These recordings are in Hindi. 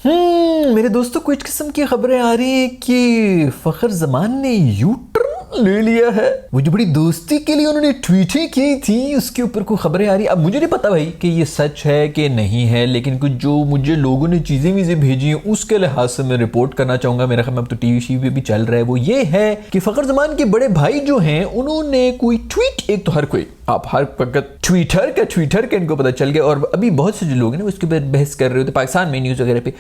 मेरे दोस्तों कुछ किस्म की खबरें आ रही हैं कि फखर जमान ने यू टर्न ले लिया है। वो जो बड़ी दोस्ती के लिए उन्होंने ट्वीटें की थी उसके ऊपर कोई खबरें आ रही। अब मुझे नहीं पता भाई कि ये सच है कि नहीं है, लेकिन कुछ जो मुझे लोगों ने चीजें भेजी हैं उसके लिहाज से मैं रिपोर्ट करना चाहूंगा। मेरा ख्याल में अब तो टीवी शीवी भी चल रहा है। वो ये है कि फखर जमान के बड़े भाई जो हैं उन्होंने कोई ट्वीट, एक तो हर कोई आप हर वक्त ट्विटर का इनको पता चल गया, और अभी बहुत से जो लोग हैं ना उसके ऊपर बहस कर रहे होते पाकिस्तान में न्यूज़ वगैरह पे।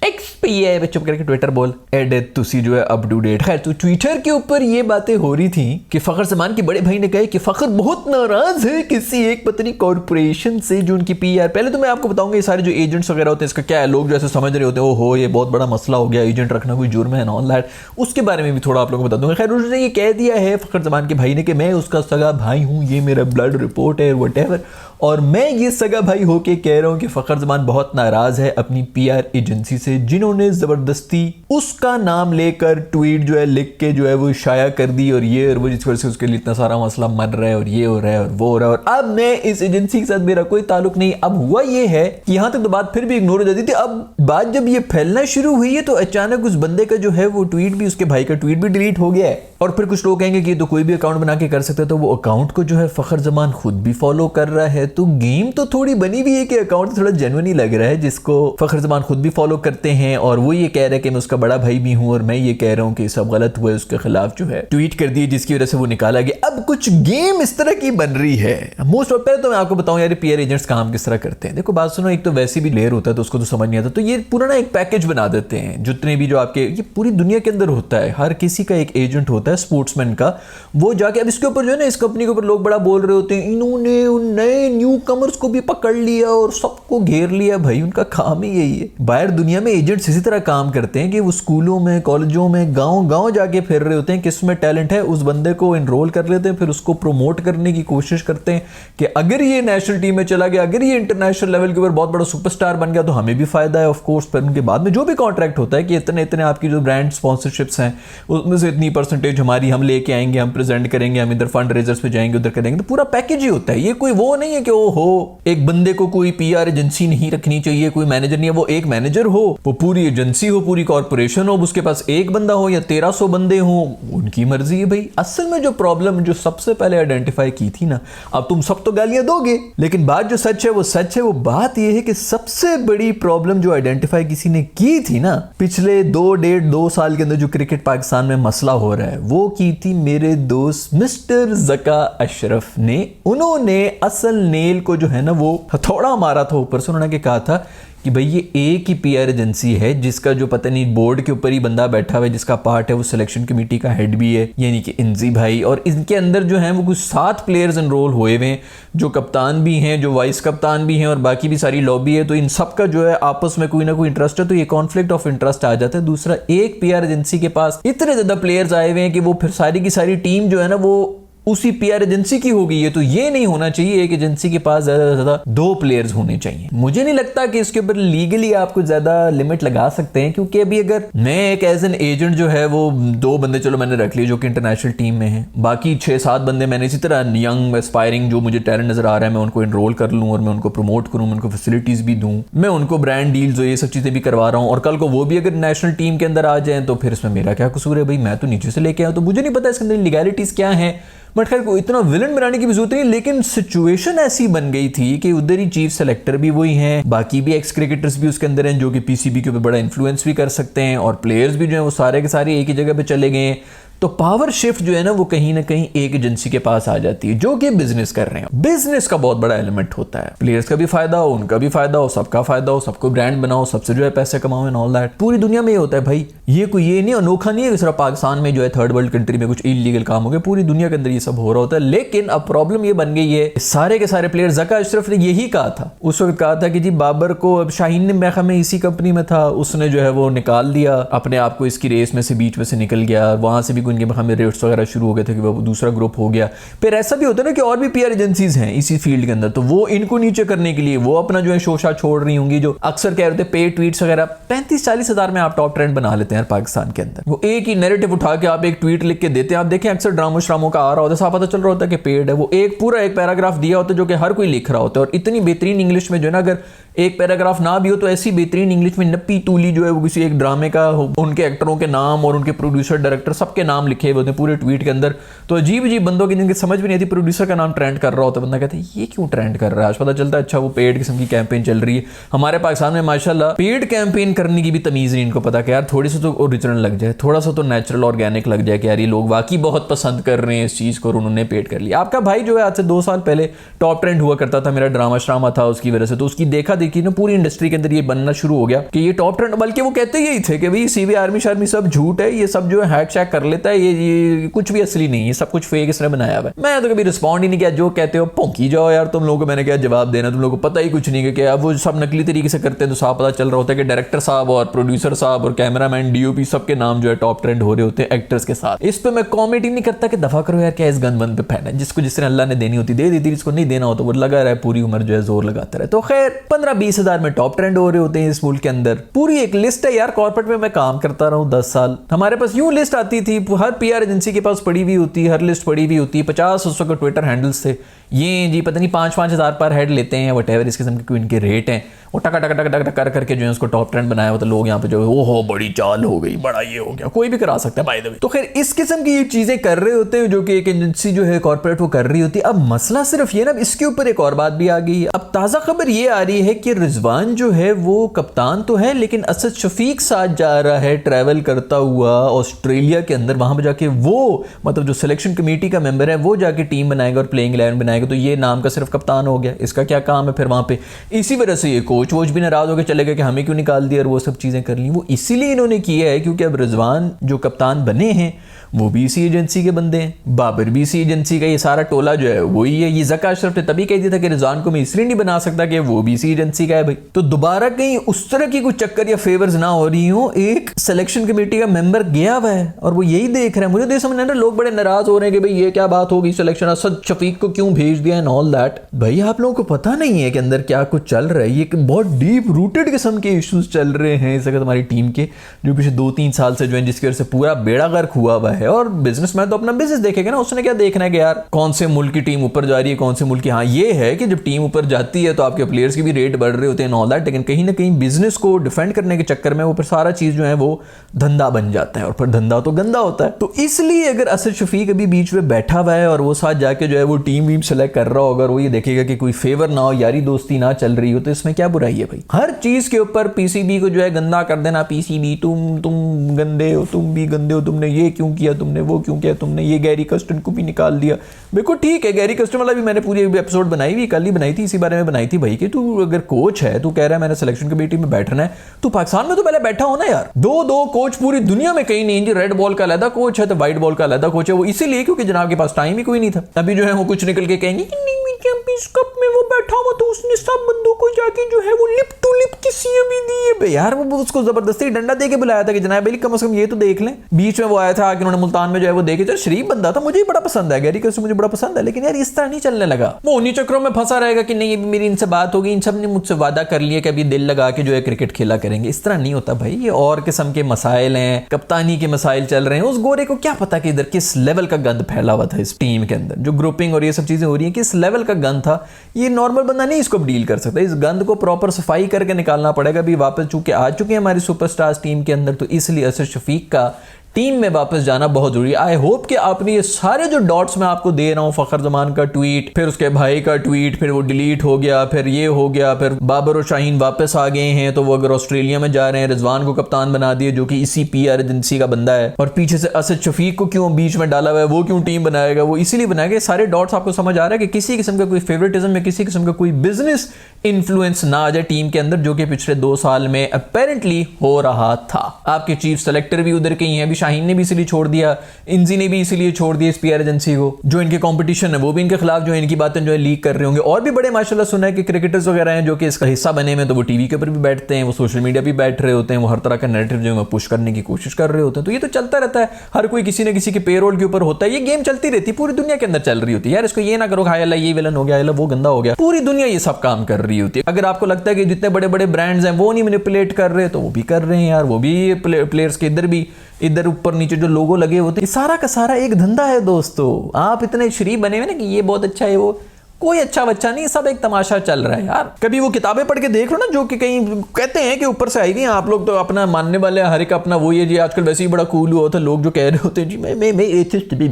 एक्स पे ये है, चुप करके ट्विटर बोल एड तुसी जो है अप टू डेट। खैर तो ट्विटर के ऊपर ये बातें हो रही थी कि फखर जमान के बड़े भाई ने कहा कि फखर बहुत नाराज है किसी एक पत्नी कॉर्पोरेशन से जो उनकी पीआर। पहले तो मैं आपको बताऊंगा ये सारे जो एजेंट्स वगैरह होते हैं इसका क्या है। लोग जैसे समझ रहे होते हैं ओहो ये बहुत बड़ा मसला हो गया, एजेंट रखना कोई जुर्म है ऑन दैट, उसके बारे में भी थोड़ा आप लोगों को बता दूंगा। खैर उसने ये कह दिया है फखर जमान के भाई ने कि मैं उसका सगा भाई हूँ, ये मेरा ब्लड रिपोर्ट है व्हाटएवर, और मैं ये सगा भाई होके कह रहा हूं कि फखर जमान बहुत नाराज है अपनी पीआर एजेंसी से जिन्होंने जबरदस्ती उसका नाम लेकर ट्वीट जो है लिख के जो है वो शाया कर दी, और ये और वो जिस वजह से उसके लिए इतना सारा मसला मर रहा है और ये हो रहा है और वो हो रहा है। और अब मैं इस एजेंसी के साथ मेरा कोई ताल्लुक नहीं। अब हुआ ये है कि यहां तक तो बात फिर भी इग्नोर हो जाती थी। अब बात जब ये फैलना शुरू हुई है तो अचानक उस बंदे का जो है वो ट्वीट भी, उसके भाई का ट्वीट भी डिलीट हो गया है। और फिर कुछ लोग कहेंगे कि तो कोई भी अकाउंट बना के कर सकता है, तो वो अकाउंट को जो है फखर जमान खुद भी फॉलो कर रहा है। तो गेम तो थोड़ी बनी हुई है कि अकाउंट थोड़ा जेन्युइन ही लग रहा है जिसको फखर जमान खुद भी फॉलो करते हैं, और वो ये कह रहा है कि मैं उसका बड़ा भाई भी हूं और मैं ये कह रहा हूं कि सब गलत हुआ है, उसके खिलाफ जो है ट्वीट कर दिए जिसकी वजह से वो निकाला गया। अब कुछ गेम इस तरह की बन रही है। मोस्ट ऑफ पहले तो मैं आपको बताऊं यार पीआर एजेंट्स काम किस तरह करते हैं। देखो बात सुनो, एक तो वैसे भी लेयर होता है तो उसको तो समझ नहीं आता, तो ये पूरा ना एक पैकेज बना देते हैं जितने भी जो आपके ये पूरी दुनिया के अंदर होता है। हर किसी का एक एजेंट होता है स्पोर्ट्समैन का, वो जाके अब इसके ऊपर जो है ना इस कंपनी के ऊपर लोग बड़ा बोल रहे होते हैं इन्होंने उन नए न्यू कमर्स को भी पकड़ लिया और सबको घेर लिया। भाई उनका काम ही यही है। बाहर दुनिया में एजेंट्स इसी तरह काम करते हैं कि वो स्कूलों में कॉलेजों में गांव जाके फिर रहे होते हैं किस में टैलेंट है, उस बंदे को एनरोल कर लेते हैं, फिर उसको प्रमोट करने की कोशिश करते हैं कि अगर ये नेशनल टीम में चला गया, अगर ये इंटरनेशनल लेवल के ऊपर बहुत बड़ा सुपरस्टार बन गया तो हमें भी फायदा है ऑफ कोर्स। पर उनके बाद में जो भी कॉन्ट्रैक्ट होता है कि इतने इतने आपकी जो ब्रांड स्पॉन्सरशिप्स हैं उसमें से इतनी परसेंटेज हमारी हम लेके आएंगे, हम प्रेजेंट करेंगे, हम इधर फंड रेजर्स पे जाएंगे, उधर करेंगे। तो पूरा पैकेज ही होता है। ये कोई वो नहीं है कि ओ हो एक बंदे को कोई पीआर एजेंसी नहीं रखनी चाहिए, कोई मैनेजर नहीं है। वो एक मैनेजर हो, वो पूरी एजेंसी हो, पूरी कॉर्पोरेशन हो, उसके पास एक बंदा हो या 1300 बंदे हो, उनकी मर्जी है भाई। असल में जो प्रॉब्लम जो सबसे पहले आइडेंटिफाई की थी ना, अब तुम सब तो गालियां दोगे लेकिन बात जो सच है वो सच है। वो बात ये है कि सबसे बड़ी प्रॉब्लम जो आइडेंटिफाई किसी ने की थी ना पिछले 2 साल के अंदर जो क्रिकेट पाकिस्तान में मसला हो रहा है, वो की थी मेरे दोस्त मिस्टर ज़का अशरफ ने। उन्होंने असल नेल को जो है ना वो हथौड़ा मारा था ऊपर से। उन्होंने कहा था कि भाई ये एक ही पीआर एजेंसी है जिसका जो पता नहीं बोर्ड के ऊपर ही बंदा बैठा हुआ है, जिसका पार्ट है वो सिलेक्शन कमेटी का हेड भी है यानी कि इंजी भाई, और इनके अंदर जो है वो कुछ 7 प्लेयर्स एनरोल हुए हुए हैं जो कप्तान भी हैं, जो वाइस कप्तान भी हैं, और बाकी भी सारी लॉबी है। तो इन सब का जो है आपस में कोई ना कोई इंटरेस्ट है, तो ये कॉन्फ्लिक्ट ऑफ इंटरेस्ट आ जाता है। दूसरा, एक पीआर एजेंसी के पास इतने ज्यादा प्लेयर्स आए हुए हैं कि वो फिर सारी की सारी टीम जो है ना वो उसी पीआर एजेंसी की हो गई है। तो ये नहीं होना चाहिए एक एजेंसी के पास ज्यादा से ज्यादा 2 प्लेयर्स होने चाहिए। मुझे नहीं लगता कि इसके ऊपर लीगली आप कुछ ज्यादा लिमिट लगा सकते हैं, क्योंकि अभी अगर मैं एक एज एन एजेंट जो है वो 2 बंदे चलो मैंने रख लिए जो कि इंटरनेशनल टीम में हैं, बाकी 6-7 बंदे मैंने इसी तरह यंग एस्पायरिंग जो मुझे टैलेंट नजर आ रहा है मैं उनको एनरोल कर लूँ और मैं उनको प्रमोट करूँ, मैं उनको फैसिलिटीज भी दूँ, मैं उनको ब्रांड डील्स ये सब चीजें भी करवा रहा हूँ, और कल को वो भी अगर नेशनल टीम के अंदर आ जाए तो फिर इसमें मेरा क्या कसूर है भाई? मैं तो नीचे से लेके आया। तो मुझे नहीं पता इसके अंदर लीगैलिटीज क्या है, बट खैर को इतना विलन बनाने की भी जरूरत नहीं। लेकिन सिचुएशन ऐसी बन गई थी कि उधर ही चीफ सेलेक्टर भी वही हैं, बाकी भी एक्स क्रिकेटर्स भी उसके अंदर हैं जो कि पीसीबी के ऊपर बड़ा इन्फ्लुएंस भी कर सकते हैं, और प्लेयर्स भी जो है वो सारे के सारे एक ही जगह पे चले गए हैं। तो पावर शिफ्ट जो है ना वो कहीं ना कहीं एक एजेंसी के पास आ जाती है जो कि बिजनेस कर रहे हैं। बिजनेस का बहुत बड़ा एलिमेंट होता है, प्लेयर्स का भी फायदा हो, उनका भी फायदा हो, सबका फायदा हो, सबको ब्रांड बनाओ, सबसे जो है पैसे कमाओ एंड ऑल दैट। पूरी दुनिया में ये होता है भाई। ये कोई ये नहीं अनोखा नहीं है सिर्फ पाकिस्तान में जो है थर्ड वर्ल्ड कंट्री में कुछ इलीगल काम हो गया, पूरी दुनिया के अंदर ये सब हो रहा होता है। लेकिन अब प्रॉब्लम ये बन गई है, सारे के सारे प्लेयर ज़का अशरफ ने यही कहा था उस वक्त, कहा था कि जी बाबर को, अब शाहीन ने मेरे ख्याल में इसी कंपनी में था, उसने जो है वो निकाल दिया अपने आप को इसकी रेस में से, बीच में से निकल गया, वहां से भी उनके मेरे ख्याल में रेट्स वगैरह शुरू हो गए थे कि वो दूसरा ग्रुप हो गया। फिर ऐसा भी होता है ना कि और भी पीआर एजेंसीज हैं इसी फील्ड के अंदर, तो वो इनको नीचे करने के लिए वो अपना जो है शोशा छोड़ रही होंगी, जो अक्सर कह रहे थे पे ट्वीट्स वगैरह 35-40 हज़ार में आप टॉप ट्रेंड बना लेते हैं पाकिस्तान के अंदर। वो एक ही नैरेटिव उठा के आप एक ट्वीट लिख के देते हैं। आप देखें अक्सर ड्रामो श्रामो का आ रहा होता है, साफ पता चल रहा होता है कि पेड है। वो एक पूरा एक पैराग्राफ दिया होता है जो कि हर कोई लिख रहा होता है, और इतनी बेहतरीन इंग्लिश में जो है ना, अगर एक पैराग्राफ ना भी हो तो ऐसी बेहतरीन इंग्लिश में नप्पी तूली जो है वो किसी एक ड्रामे का उनके एक्टरों के नाम और उनके प्रोड्यूसर डायरेक्टर सबके नाम लिखे हुए होते हैं पूरे ट्वीट के अंदर। तो अजीब अजीब बंदों की जिनकी समझ भी नहीं आती, प्रोड्यूसर का नाम ट्रेंड कर रहा होता है, बंदा कहता है ये क्यों ट्रेंड कर रहा है। आज पता चलता है अच्छा वो पेड किस्म की कैंपेन चल रही है। हमारे पाकिस्तान में माशाल्लाह पेड कैंपेन करने की भी तमीज़ नहीं इनको पता कि यार थोड़ी सी तो ओरिजिनल लग जाए, थोड़ा सा तो नेचुरल ऑर्गेनिक लग जाए कि यार ये लोग वाकई बहुत पसंद कर रहे हैं इस चीज़ को और उन्होंने पेड कर लिया। आपका भाई जो है आज से 2 साल पहले टॉप ट्रेंड हुआ करता था, मेरा ड्रामा श्रामा था उसकी वजह से, तो उसकी देखा देखी ना पूरी इंडस्ट्री के अंदर ये बनना शुरू हो गया कि ये टॉप ट्रेंड, बल्कि वो कहते यही थे कि भाई सीवी आर्मी शार्मी सब झूठ है, ये सब जो है हैक शैक कर लेता है, ये कुछ भी असली नहीं है, सब कुछ फेक इसने बनाया हुआ है। मैं तो कभी रिस्पॉन्ड ही नहीं किया, जो कहते हो भौंकी जाओ यार, तुम लोगों को मैंने क्या जवाब देना, तुम लोगों को पता ही कुछ नहीं कि अब वो सब नकली तरीके से करते हैं। तो साफ पता चल रहा होता है कि डायरेक्टर साहब और प्रोड्यूसर साहब और कैमरामैन डीओपी सबके नाम जो है टॉप ट्रेंड हो रहे होते हैं एक्टर्स के साथ। इस पे मैं कॉमेंट ही नहीं करता कि दफा करो यार, क्या इस गन वन पे फैन है, जिसको जिस तरह अल्लाह ने देनी होती दे दी थी, जिसको नहीं देना होता वो लगा रहा है पूरी उम्र जो है जोर लगाता रहे। तो खैर 15-20 हज़ार में टॉप ट्रेंड हो रहे होते हैं इस मुल्क के अंदर। पूरी एक लिस्ट है यार, कॉर्पोरेट में मैं काम करता रहा हूँ 10 साल, हमारे पास यूं लिस्ट आती थी, हर पीआर एजेंसी के पास पड़ी हुई होती है, हर लिस्ट पड़ी हुई होती है, 50 उस वक्त ट्विटर हैंडल्स थे, ये जी पता नहीं 5-5 हज़ार पर हेड लेते हैं, वटेवर इस किस्म के इनके रेट हैं, वो टका टका टका टका कर करके जो है उसको टॉप ट्रेंड बनाया हुआ। तो लोग यहाँ पे जो ओहो बड़ी चाल हो गई, बड़ा ये हो गया, कोई भी करा सकता है बाय द वे। तो खैर इस किस्म की ये चीजें कर रहे होते हैं जो कि एक एजेंसी जो है कॉर्पोरेट वो कर रही होती है। अब मसला सिर्फ ये ना, इसके ऊपर एक और बात भी आ गई है। अब ताजा खबर ये आ रही है कि रिजवान जो है वो कप्तान तो है, लेकिन असद शफीक साथ जा रहा है ट्रैवल करता हुआ ऑस्ट्रेलिया के अंदर, वहां पर जाके वो मतलब जो सिलेक्शन कमेटी का मेंबर है वो जाके टीम बनाएगा और प्लेइंग 11 बनाएगा। तो ये नाम का सिर्फ कप्तान हो गया, इसका क्या काम है फिर वहां पे। इसी वजह से ये कोच वोच भी नाराज होकर चले गए कि हमें क्यों निकाल दिया और वो सब चीजें कर ली। वो इसीलिए इन्होंने किया है क्योंकि अब रिजवान जो कप्तान बने हैं वो भी इसी एजेंसी के बंदे हैं, बाबर भी इसी एजेंसी का, ये सारा टोला जो है वही है। ये ज़का अशरफ ने तभी कह दिया था कि रिजवान को मैं इसलिए नहीं बना सकता कि वो भी इसी एजेंसी का है भाई। तो दोबारा कहीं उस तरह की कुछ चक्कर या फेवर्स ना हो रही हो, एक सिलेक्शन कमेटी का मेंबर गया हुआ है और वो यही देख रहे हैं। मुझे तो समझ नहीं आ रहा, लोग बड़े नाराज हो रहे हैं कि भाई ये क्या बात होगी, सिलेक्शन असद शफीक को क्यों भेज दिया एंड ऑल दैट। भाई आप लोगों को पता नहीं है कि अंदर क्या कुछ चल रहा है, ये बहुत डीप रूटेड किस्म के इश्यूज चल रहे हैं इस वक्त हमारी टीम के, जो पिछले 2-3 साल से जो है जिसकी वजह से पूरा बेड़ा गर्क हुआ हुआ है। और बिजनेस तो अपना बिजनेस देखेगा ना, उसने क्या देखना है कि यार कौन से मुल्क की टीम ऊपर जा रही है, कौन से मुल्क की। हाँ ये है कि जब टीम ऊपर जाती है तो आपके प्लेयर्स की भी रेट बढ़ रहे होते हैं ऑल दैट, लेकिन कहीं ना कहीं बिजनेस को डिफेंड करने के चक्कर में वो फिर सारा चीज जो है वो धंधा बन जाता है और फिर धंधा तो गंदा होता है। तो इसलिए अगर असद शफीक अभी बीच में बैठा हुआ है और वो साथ जाके जो है वो टीम वीम सेलेक्ट कर रहा हो, अगर वो ये देखेगा कि कोई फेवर ना हो, यारी दोस्ती ना चल रही हो, तो इसमें क्या बुराई है भाई। हर चीज के ऊपर पीसीबी को जो है गंदा कर देना, पीसीबी तुम गंदे हो, तुम भी गंदे हो, तुमने ये क्यों किया, तुमने वो क्यों किया, तुमने ये गैरी कस्टन को भी निकाल दिया। बिल्कुल ठीक है, गैरी कस्टन वाला भी मैंने पूरी एपिसोड बनाई हुई, कल ही बनाई थी, इसी बारे में बनाई थी भाई कि तू अगर कोच है, तू कह रहा है मैंने सिलेक्शन कमेटी में बैठना है, तो पाकिस्तान में तो पहले बैठा हो ना यार। दो कोच पूरी दुनिया में कहीं नहीं, रेड बॉल का अलग कोच है तो व्हाइट बॉल का अलग कोच है। वो इसीलिए क्योंकि जनाब के पास टाइम ही कोई नहीं था। अभी जो है वो कुछ निकल के कहेंगे कि नहीं चैंपियंस कप में वो बैठा हुआ तो उसने सब बंदों को जाके जो है वो लिप टू लिप किसी भी दिए यार। वो उसको जबरदस्ती डंडा दे के बुलाया था कि जनाब अली कम से कम ये तो देख लें। बीच में वो आया था कि उन्होंने मुल्तान में जो है वो देखे, शरीफ बंदा था, मुझे बड़ा पसंद है गैरी कस्टन, मुझे बड़ा पसंद है, लेकिन यार इस तरह नहीं चलने लगा। वो उन्हीं चक्रों में फंसा रहेगा कि नहीं मेरी इनसे बात होगी, इन सब ने मुझसे वादा कर लिया कि अभी दिल लगा के जो है क्रिकेट खेला करेंगे। इस तरह नहीं होता भाई, ये और किस्म के मसाइल हैं, कप्तानी के मसाइल चल रहे हैं। उस गोरे को क्या पता कि इधर किस लेवल का गंद फैला हुआ था इस टीम के अंदर, जो ग्रुपिंग और ये सब चीजें हो रही है, किस लेवल का गंद था। ये नॉर्मल बंदा नहीं इसको डील कर सकता, इस गंद को प्रॉपर सफाई करके निकालना पड़ेगा। अभी वापस चूंकि आ चुके हैं हमारी सुपरस्टार्स टीम के अंदर, तो इसलिए असद शफीक का टीम में वापस जाना बहुत जरूरी है। आई होप कि आपने ये सारे जो डॉट्स मैं आपको दे रहा हूं, फखर जमान का ट्वीट, फिर उसके भाई का ट्वीट, फिर वो डिलीट हो गया, फिर ये हो गया, फिर बाबर और शाहीन वापस आ गए हैं, तो वो अगर ऑस्ट्रेलिया में जा रहे हैं, रिजवान को कप्तान बना दिए जो कि इसी पीआर एजेंसी का बंदा है, और पीछे से असद शफीक को क्यों बीच में डाला हुआ है, वो क्यों टीम बनाएगा, वो इसीलिए बनाएगा। सारे डॉट्स आपको समझ आ रहा है कि किसी किस्म का कोई फेवरेटिज्म या किसी किस्म का कोई बिजनेस इन्फ्लुएंस ना आ जाए टीम के अंदर, जो कि पिछले 2 साल में अपेरेंटली हो रहा था। आपके चीफ सेलेक्टर भी उधर के ही हैं, अभी शाहीन ने भी इसलिए छोड़ दिया, इंजी ने भी इसीलिए छोड़ दिया इस पीआर एजेंसी को। जो इनके कंपटीशन है वो भी इनके खिलाफ जो है इनकी बातें जो है लीक कर रहे होंगे। और भी बड़े माशाल्लाह सुना है कि क्रिकेटर्स वगैरह हैं जो कि इसका हिस्सा बने हुए, तो वो टीवी के ऊपर भी बैठते हैं, वो सोशल मीडिया भी बैठ रहे होते हैं, वो हर तरह का नैरेटिव जो है पुश करने की कोशिश कर रहे होते हैं। तो ये तो चलता रहता है, हर कोई किसी न किसी के पेरोल के ऊपर होता है, ये गेम चलती रहती है, पूरी दुनिया के अंदर चल रही होती है। यार इसको ये ना करो हाय अल्लाह ये विलन हो गया, अल्लाह वो गंदा हो गया, पूरी दुनिया ये सब काम कर रही होती है। अगर आपको लगता है कि जितने बड़े बड़े ब्रांड्स हैं वो नहीं मैनिपुलेट कर रहे, तो वो भी कर रहे हैं यार, वो भी प्लेयर्स के इधर ऊपर नीचे जो लोगो लगे होते हैं, सारा का सारा एक धंधा है दोस्तों। आप इतने शरीफ बने हुए ना कि ये बहुत अच्छा है, वो कोई अच्छा बच्चा नहीं, सब एक तमाशा चल रहा है यार। कभी वो किताबें पढ़ के देख लो ना, जो कि कहीं कहते हैं कि ऊपर से आई गई, आप लोग तो अपना मानने वाले हर एक अपना वो, ये जी आजकल वैसे ही बड़ा कूल हुआ होता है, लोग जो कह रहे होते हैं जी मैं एथिस्ट भी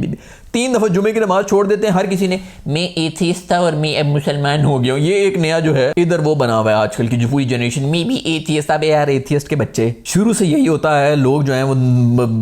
3 दफा जुमे की नमाज छोड़ देते हैं हर किसी ने, मैं एथिस्ट था और मैं अब मुसलमान हो गया हूँ। ये एक नया जो है इधर वो बना हुआ है आजकल की जो पूरी जनरेशन, मैं भी एथिस्ट। अब यार एथिस्ट के बच्चे, शुरू से यही होता है, लोग जो है वो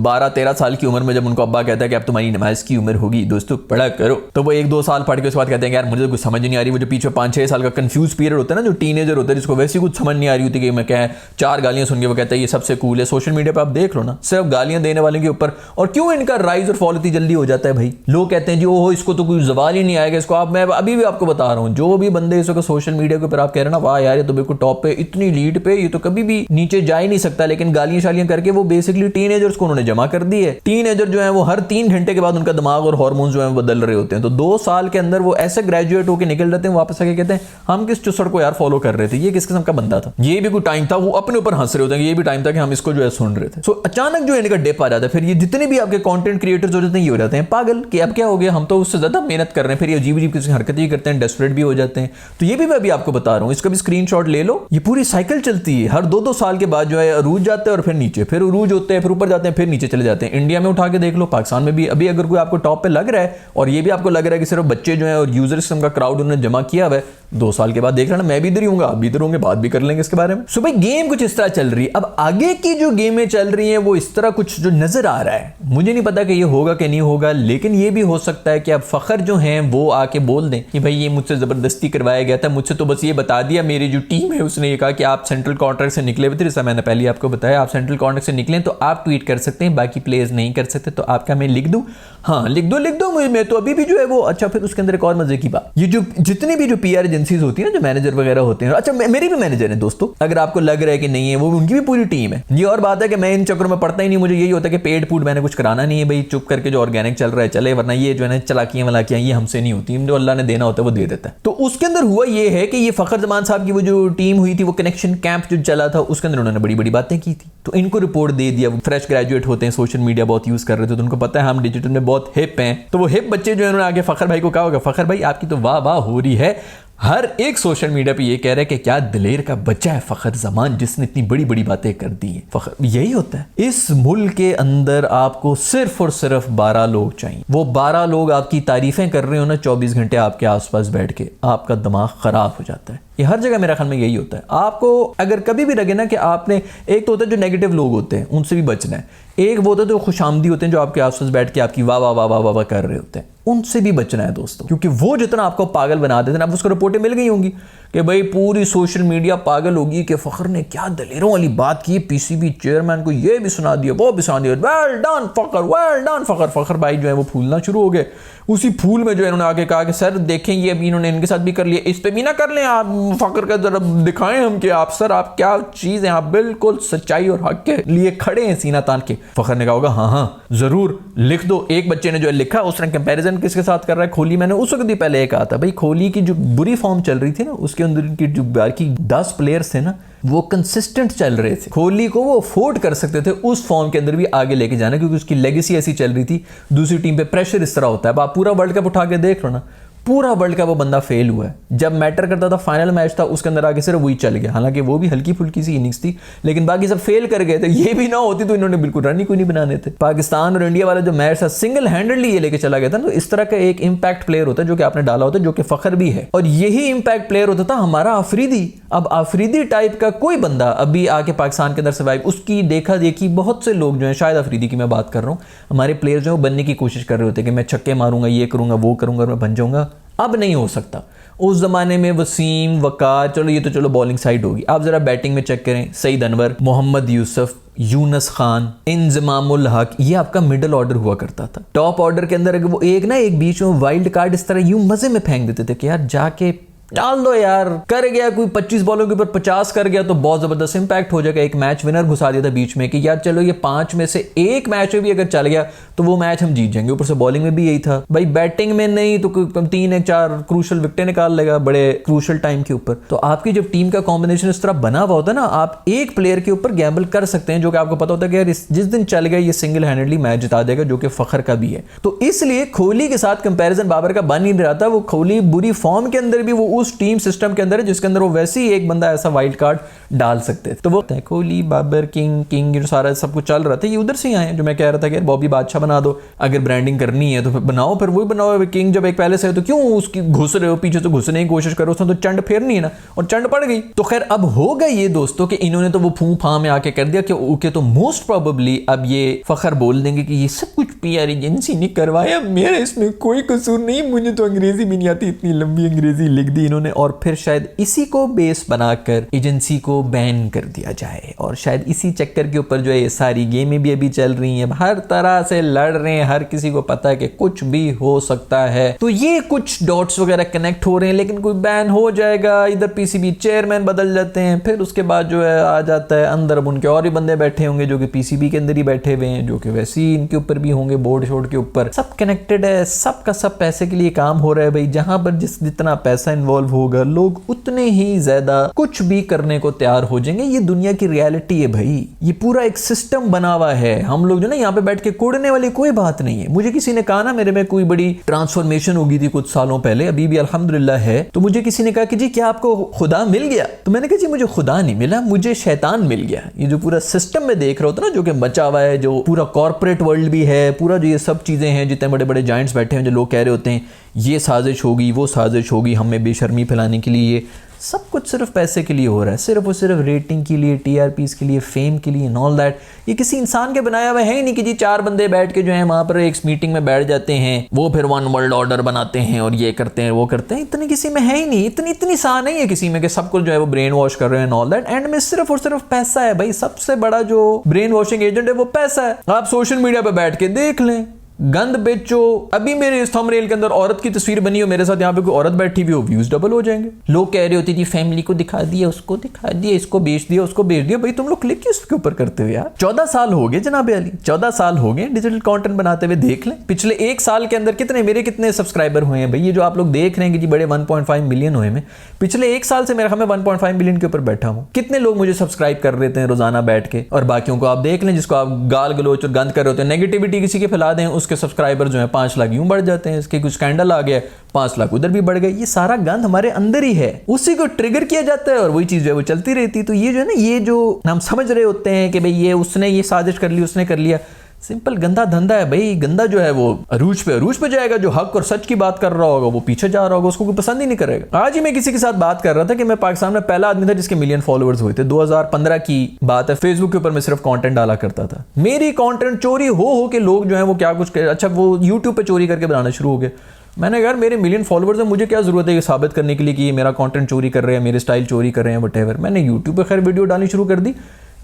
12-13 साल की उम्र में जब उनको अब्बा कहता है कि अब तुम्हारी नमाज की उम्र होगी दोस्तों पढ़ा करो, तो वो 1-2 साल पढ़ के उसके बाद कहते हैं यार मुझे तो कुछ समझ नहीं आ रही। वो जो पीछे 5-6 साल का कंफ्यूज पीरियड होता है ना, जो टीनेजर होता है जिसको वैसे कुछ समझ नहीं आ रही होती कि मैं क्या 4 गालियां सुन के वो कहता है ये सबसे कूल है। सोशल मीडिया पे आप देख लो ना, सिर्फ गालियां देने वाले के ऊपर, और क्यों इनका राइज और फॉल इतनी जल्दी हो जाता है भाई। लोग कहते हैं जी ओहो इसको तो कोई जवाल ही नहीं आएगा इसको। आप, मैं अभी भी आपको बता रहा हूँ, जो भी बंदे इस वक्त सोशल मीडिया के ऊपर आप कह रहे हैं ना वाह यार ये तो बिल्कुल टॉप पे, इतनी लीड पे, ये तो कभी भी नीचे जा ही नहीं सकता, लेकिन गालियां शालियां करके वो बेसिकली टीनेजर्स को उन्होंने जमा कर दी है। टीनेजर जो है वो हर 3 घंटे के बाद उनका दिमाग और हार्मोन्स जो है बदल रहे होते हैं, तो 2 साल के अंदर वो ऐसे ग्रेजुएट होकर निकल जाते हैं, वापस आके कहते हैं हम किस चुसड़ को यार फॉलो कर रहे थे, ये किस किस्म का बंदा था, ये भी कोई टाइम था। वो अपने ऊपर हंस रहे होते हैं, ये भी टाइम था कि हम इसको जो है सुन रहे थे। सो अचानक जो इनका डिप आ जाता है, फिर ये जितने भी आपके कंटेंट क्रिएटर्स हो जाते हैं ये हो जाते हैं पागल कि अब क्या हो गया, हम तो उससे ज्यादा मेहनत कर रहे हैं, फिर ये अजीब अजीब किसी हरकत ही करते हैं, डेस्परेट भी हो जाते हैं। तो ये भी मैं अभी आपको बता रहा हूँ, इसका भी स्क्रीनशॉट ले लो। ये पूरी साइकिल चलती है, हर 2-2 साल के बाद जो है अरूज जाते हैं और फिर नीचे, फिर अरूज होते हैं, फिर ऊपर जाते हैं, फिर नीचे चले जाते हैं। इंडिया में उठा के देख लो, पाकिस्तान में भी अभी अगर कोई आपको टॉप पे लग रहा है और ये भी आपको लग रहा है कि सिर्फ बच्चे जो है और यूजर्स का क्राउड उन्होंने जमा किया हुआ है, 2 साल के बाद देख रहा ना मैं भी इधर ही हूँ, आप भी इधर होंगे, बात भी कर लेंगे इसके बारे में। सो भाई गेम कुछ इस तरह चल रही है। अब आगे की जो गेमें चल रही हैं वो इस तरह कुछ जो नजर आ रहा है, मुझे नहीं पता कि ये होगा कि नहीं होगा, लेकिन ये भी हो सकता है कि अब फखर जो हैं वो आके बोल दें कि भाई ये मुझसे जबरदस्ती करवाया गया था, मुझसे तो बस ये बता दिया, मेरी जो टीम है उसने ये कहा कि आप सेंट्रल कॉन्ट्रैक्ट से निकले हुए थे, जैसा मैंने पहले आपको बताया, आप सेंट्रल कॉन्ट्रैक्ट से निकले तो आप ट्वीट कर सकते हैं, बाकी प्लेयर्स नहीं कर सकते। तो आपका मैं लिख दूं, हाँ लिख दो मुझे, मैं तो अभी भी जो है वो। अच्छा फिर उसके अंदर एक और मजे की बात, ये जो जितनी भी जो PR एजेंसीज होती है ना, जो मैनेजर वगैरह होते हैं, अच्छा मेरी भी मैनेजर है दोस्तों, अगर आपको लग रहा है कि नहीं है, वो उनकी भी पूरी टीम है। ये और बात है कि मैं इन चक्करों में पड़ता ही नहीं, मुझे यही होता है कि पेड फूड मैंने कुछ कराना नहीं है भाई, चुप करके जो ऑर्गेनिक चल रहा है चले, वरना ये जो है चलाकियां वलाकियां ये हमसे नहीं होती, जो अल्लाह ने देना होता है वो दे देता है। तो उसके अंदर हुआ ये है कि ये फखर जमान साहब की वो जो टीम हुई थी, वो कनेक्शन कैंप जो चला था, उसके अंदर उन्होंने बड़ी बड़ी बातें की थी, तो इनको रिपोर्ट दे दिया। फ्रेश ग्रेजुएट होते हैं, सोशल मीडिया बहुत यूज कर रहे थे, तो उनको पता है हम डिजिटल में बहुत हिप हैं, तो वो हिप बच्चे जो है उन्होंने आगे फखर भाई को कहा होगा, फखर भाई आपकी तो वाह वाह हो रही है, हर एक सोशल मीडिया पे ये कह रहा है कि क्या दिलेर का बच्चा है फखर जमान, जिसने इतनी बड़ी बड़ी बातें कर दी हैं। फखर यही होता है इस मुल्क के अंदर, आपको सिर्फ और सिर्फ 12 लोग चाहिए, वो 12 लोग आपकी तारीफें कर रहे हो ना 24 घंटे आपके आसपास बैठ के, आपका दिमाग खराब हो जाता है। ये हर जगह मेरा ख्याल में यही होता है। आपको अगर कभी भी लगे ना कि आपने, एक तो होता है जो नेगेटिव लोग होते हैं उनसे भी बचना है, एक वो होता है जो खुशामदी होते हैं जो आपके आसपास बैठ के आपकी वाह वाह वाह वाह वाह कर रहे होते हैं, उनसे भी बचना है दोस्तों, क्योंकि वो जितना आपको पागल बना देते हैं। अब उसको रिपोर्टें मिल गई होंगी कि भाई पूरी सोशल मीडिया पागल होगी कि फखर ने क्या दलेरों वाली बात की, PCB चेयरमैन को ये भी सुना दिया, वो भी सुना दिया, वेल डन फखर, वेल डन फखर। फखर भाई जो है वो फूलना शुरू हो गए। उसी फूल में जो है उन्होंने आगे कहा कि सर देखें ये अभी इन्होंने इनके साथ भी कर लिया, इस पे भी ना कर लें आप, फखर का जरा दिखाएं हम कि आप सर आप क्या चीज है, आप बिल्कुल सच्चाई और हक के लिए खड़े हैं सीना तान के। फखर ने कहा होगा हाँ हाँ जरूर लिख दो। एक बच्चे ने जो है लिखा, उसने कंपैरिजन किसके साथ कर रहा है, कोहली। मैंने उस वक्त भी पहले एक कहा था भाई, कोहली की जो बुरी फॉर्म चल रही थी ना, उसके अंदर की जो बाकी 10 प्लेयर्स थे ना, वो कंसिस्टेंट चल रहे थे, कोहली को वो अफोर्ड कर सकते थे उस फॉर्म के अंदर भी आगे लेके जाना, क्योंकि उसकी लेगेसी ऐसी चल रही थी। दूसरी टीम पे प्रेशर इस तरह होता है, आप पूरा वर्ल्ड कप उठा के देख लो ना, पूरा वर्ल्ड कप वो बंदा फेल हुआ है। जब मैटर करता था फाइनल मैच था, उसके अंदर आगे सिर्फ वही चल गया, हालांकि वो भी हल्की फुल्की सी इनिंग्स थी, लेकिन बाकी सब फेल कर गए थे। ये भी ना होती तो इन्होंने बिल्कुल रन ही कोई नहीं बनाने थे। पाकिस्तान और इंडिया वाला जो मैच था सिंगल हैंडेडली ये लेके चला गया था। तो इस तरह का एक इंपैक्ट प्लेयर होता है जो कि आपने डाला होता है, जो कि फखर भी है, और यही इंपैक्ट प्लेयर होता था हमारा आफरीदी। अब आफरीदी टाइप का कोई बंदा अभी आके पाकिस्तान के अंदर सर्वाइव, उसकी देखा देखी बहुत से लोग जो है, शायद आफरीदी की मैं बात कर रहा हूँ, हमारे प्लेयर जो है बनने की कोशिश कर रहे होते हैं कि मैं छक्के मारूंगा, ये करूंगा, वो करूंगा, मैं बन जाऊंगा। अब नहीं हो सकता। उस जमाने में वसीम, वकार, चलो ये तो चलो बॉलिंग साइड होगी। आप जरा बैटिंग में चेक करें, सईद अनवर, मोहम्मद यूसुफ, यूनस खान, इंजमामुल हक, ये आपका मिडिल ऑर्डर हुआ करता था। टॉप ऑर्डर के अंदर वो एक ना एक बीच में वाइल्ड कार्ड इस तरह यूं मजे में फेंक देते थे कि यार जाके डाल दो यार, कर गया कोई 25 बॉलों के ऊपर 50 कर गया तो बहुत जबरदस्त इंपैक्ट हो जाएगा। एक मैच विनर घुसा दिया था बीच में कि यार चलो ये 5 में से एक मैच में भी अगर चल गया तो वो मैच हम जीत जाएंगे। ऊपर से बॉलिंग में भी यही था भाई, बैटिंग में नहीं तो 3-4 क्रूशल विकेटें निकाल लेगा बड़े क्रूशल टाइम के ऊपर। तो आपकी जब टीम का कॉम्बिनेशन इस तरह बना हुआ होता है ना, आप एक प्लेयर के ऊपर गैम्बल कर सकते हैं जो कि आपको पता होता है कि यार जिस दिन चल गया ये सिंगल हैंडेडली मैच जिता देगा, जो कि फखर का भी है। तो इसलिए कोहली के साथ कंपैरिजन बाबर का बन ही नहीं रहा था। वो कोहली बुरी फॉर्म के अंदर भी वो उस टीम सिस्टम के अंदर है जिसके अंदर वो वैसे ही एक बंदा ऐसा वाइल्ड कार्ड डाल सकते थे। तो वो कोहली बाबर किंग जो सारा सब कुछ चल रहा था ये उधर से ही आए, जो मैं कह रहा था कि बॉबी बादशाह बना दो, अगर ब्रांडिंग करनी है तो फिर बनाओ, फिर वही बनाओ। किंग जब एक पहले से है तो क्यों उसकी घुस रहे हो पीछे, तो घुसने की कोशिश करो, उसने तो चंड फेरनी है ना, और चंड पड़ गई। तो खैर अब होगा ये दोस्तों कि इन्होंने तो वो फूं फां में आके कर दिया कि ओके, तो मोस्ट प्रोबेबली अब ये फखर बोल देंगे कि ये सब कुछ पीआर एजेंसी ने करवाया, मेरा इसमें कोई कसूर नहीं, मुझे तो अंग्रेजी भी नहीं आती, इतनी लंबी अंग्रेजी लिख दी इन्होंने। और फिर शायद इसी को बेस बनाकर एजेंसी को बैन कर दिया जाए, और शायद इसी चक्कर के ऊपर जो है ये सारी गेमें भी अभी चल रही हैं, हर तरह से लड़ रहे हैं, हर किसी को पता है कि कुछ भी हो सकता है। तो ये कुछ डॉट्स वगैरह कनेक्ट हो रहे हैं, लेकिन कोई बैन हो जाएगा, इधर पीसीबी चेयरमैन बदल जाते हैं, फिर उसके बाद जो है आ जाता है अंदर, अब उनके और भी बंदे बैठे होंगे जो कि पीसीबी के अंदर ही बैठे हुए हैं, जो कि वैसे ही इनके ऊपर भी होंगे, बोर्ड शोर्ड के ऊपर। सब कनेक्टेड है, सब का सब पैसे के लिए काम हो रहा है भाई। जहां पर जितना पैसा इन्वॉल्व होगा लोग उतने ही ज्यादा कुछ भी करने को तैयार हो जाएंगे। ये दुनिया की रियलिटी है भाई, ये पूरा एक सिस्टम बना हुआ है। हम लोग जो ना यहाँ पे बैठ के कोड़ने वाली कोई बात नहीं है। मुझे किसी ने कहा ना, मेरे में कोई बड़ी ट्रांसफॉर्मेशन हो गई थी कुछ सालों पहले, अभी भी अल्हम्दुलिल्लाह है। तो मुझे किसी ने कहा कि जी क्या आपको खुदा मिल गया? तो मैंने कहा जी मुझे खुदा नहीं मिला, मुझे शैतान मिल गया। ये जो पूरा सिस्टम में देख रहा होता ना, जो कि बचा हुआ है, जो पूरा कॉर्पोरेट वर्ल्ड भी है, पूरा जो ये सब चीजें हैं, जितने बड़े बड़े जाइंट्स बैठे हैं, जो लोग कह रहे होते हैं ये साजिश होगी वो साजिश होगी हमें बेशर्मी फैलाने के लिए, सब कुछ सिर्फ पैसे के लिए हो रहा है, सिर्फ और सिर्फ रेटिंग के लिए, टीआरपीस के लिए, फेम के लिए, ऑल दैट। ये किसी इंसान के बनाया हुआ है ही नहीं कि जी 4 बंदे बैठ के जो है वहां पर एक मीटिंग में बैठ जाते हैं, वो फिर वन वर्ल्ड ऑर्डर बनाते हैं और ये करते हैं वो करते हैं। इतनी किसी में है ही नहीं, इतनी सा नहीं है किसी में कि सब कुछ जो है वो ब्रेन वॉश कर रहे हैं ऑल दैट। एंड में सिर्फ और सिर्फ पैसा है भाई, सबसे बड़ा जो ब्रेन वॉशिंग एजेंट है वो पैसा है। आप सोशल मीडिया पे बैठ के देख लें, गंद बेचो। अभी मेरे इस थंबनेल के अंदर औरत की तस्वीर बनी हो, मेरे साथ यहाँ पे कोई औरत बैठी हुई हो, व्यूज डबल हो जाएंगे। लोग कह रहे होते जी फैमिली को दिखा दिया, उसको दिखा दिया, इसको बेच दिया, उसको बेच दिया। भाई तुम लोग क्लिक क्यों इसके ऊपर करते हो यार? 14 साल हो गए जनाब अली, 14 साल हो गए डिजिटल कंटेंट बनाते हुए। देख लें पिछले 1 साल के अंदर कितने सब्सक्राइबर हुए हैं भाई। ये जो आप लोग देख रहे हैं कि जी बड़े 1.5 मिलियन हुए हैं, पिछले 1 साल से मेरे ख्याल में 1.5 मिलियन के ऊपर बैठा हूँ। कितने लोग मुझे सब्सक्राइब कर रहे थे रोजाना बैठ के, और बाकियों को आप देख लें जिसको आप गाल गलोच और गंद कर रहे होते हैं, नेगेटिविटी किसी के फैला दें, उसके सब्सक्राइबर जो है 5 लाख यूं बढ़ जाते हैं। इसके कुछ स्कैंडल आ गया 5 लाख उधर भी बढ़ गए। ये सारा गंद हमारे अंदर ही है, उसी को ट्रिगर किया जाता है और वही चीज जो है वो चलती रहती है। तो ये जो है ना, ये जो हम समझ रहे होते हैं कि भाई ये उसने ये साजिश कर ली, उसने कर लिया, सिंपल गंदा धंधा है भाई। गंदा जो है वो अरूज पे जाएगा, जो हक और सच की बात कर रहा होगा वो पीछे जा रहा होगा, उसको कोई पसंद ही नहीं करेगा। आज ही मैं किसी के साथ बात कर रहा था कि मैं पाकिस्तान में पहला आदमी था जिसके मिलियन फॉलोअर्स हुए थे। 2015 की बात है, फेसबुक के ऊपर मैं सिर्फ कंटेंट डाला करता था। मेरी कंटेंट चोरी हो के लोग जो है वो क्या कुछ अच्छा वो यूट्यूब पे चोरी करके बनाना शुरू हो गए। मैंने कहा यार मेरे मिलियन फॉलोअर्स हैं, मुझे क्या जरूरत है ये साबित करने के लिए कि ये मेरा कंटेंट चोरी कर रहे हैं, मेरे स्टाइल चोरी कर रहे हैं, व्हाटएवर। मैंने यूट्यूब पे खैर वीडियो डालनी शुरू कर दी।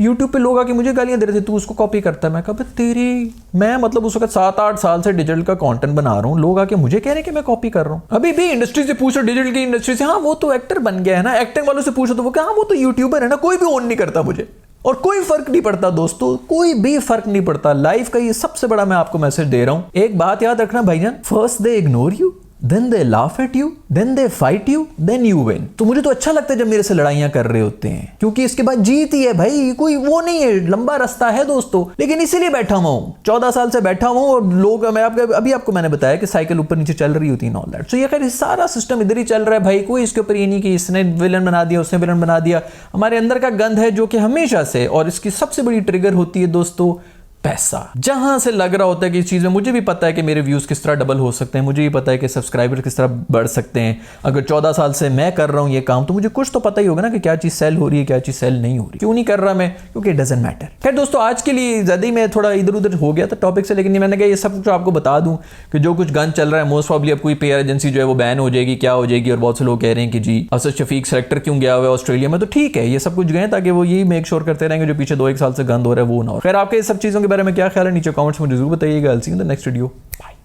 यूट्यूब पे लोग आके मुझे गालियां दे रहे थे, तू उसको कॉपी करता है। मैं कहा मैं मतलब उस वक्त 7-8 साल से डिजिटल का कंटेंट बना रहा हूँ, लोग आके मुझे कह रहे हैं कि मैं कॉपी कर रहा हूँ। अभी भी इंडस्ट्री से पूछो, डिजिटल की इंडस्ट्री से, हाँ वो तो एक्टर बन गया है ना, एक्टिंग वालों से पूछो तो वो क्या, हाँ वो तो यूट्यूबर है ना, कोई भी ओन नहीं करता मुझे। और कोई फर्क नहीं पड़ता दोस्तों, कोई भी फर्क नहीं पड़ता। लाइफ का ये सबसे बड़ा मैं आपको मैसेज दे रहा हूँ, एक बात याद रखना भाईजान, first they ignore you, then they laugh at you, then they fight you, then you win। तो मुझे तो अच्छा लगता है जब मेरे से लड़ाइयां कर रहे होते हैं, क्योंकि इसके बाद जीत ही है भाई, कोई वो नहीं है, लंबा रास्ता है दोस्तों। लेकिन इसीलिए बैठा हुआ हूँ, 14 साल से बैठा हूँ, और लोग अभी आपको मैंने बताया कि साइकिल ऊपर नीचे चल रही होती है ऑल दैट। सो ये खैर सारा सिस्टम इधर ही चल रहा है भाई, कोई इसके ऊपर ये नहीं कि इसने विलन बना दिया, उसने विलन बना दिया। हमारे अंदर का गंद है जो कि हमेशा से, और इसकी सबसे बड़ी ट्रिगर होती है दोस्तों पैसा। जहां से लग रहा होता है कि इस चीज में मुझे भी पता है कि मेरे व्यूज किस तरह डबल हो सकते हैं, मुझे भी पता है कि सब्सक्राइबर किस तरह बढ़ सकते हैं। अगर 14 साल से मैं कर रहा हूं ये काम, तो मुझे कुछ तो पता ही होगा ना कि क्या चीज सेल हो रही है, क्या चीज सेल नहीं हो रही। क्यों नहीं कर रहा मैं? क्योंकि इट डजंट मैटर। खैर दोस्तों, आज के लिए ज्यादा ही मैं थोड़ा इधर उधर हो गया था टॉपिक से, लेकिन मैंने कहा ये सब कुछ आपको बता दूं कि जो कुछ गन चल रहा है, मोस्ट प्रॉब्ली अब कोई पीआर एजेंसी जो है वो बैन हो जाएगी, क्या हो जाएगी। और बहुत से लोग कह रहे हैं कि जी असद शफीक सेलेक्टर क्यों गया हुआ है ऑस्ट्रेलिया में, तो ठीक है ये सब कुछ गए ताकि वो यही मेक श्योर करते रहेंगे जो पीछे 2-1 साल से गंद हो रहा है वो ना हो। खैर आपके इस सब चीजों के बारे में क्या ख्याल है नीचे कमेंट्स में जरूर बताइएगा। I'll see you in the next video. Bye.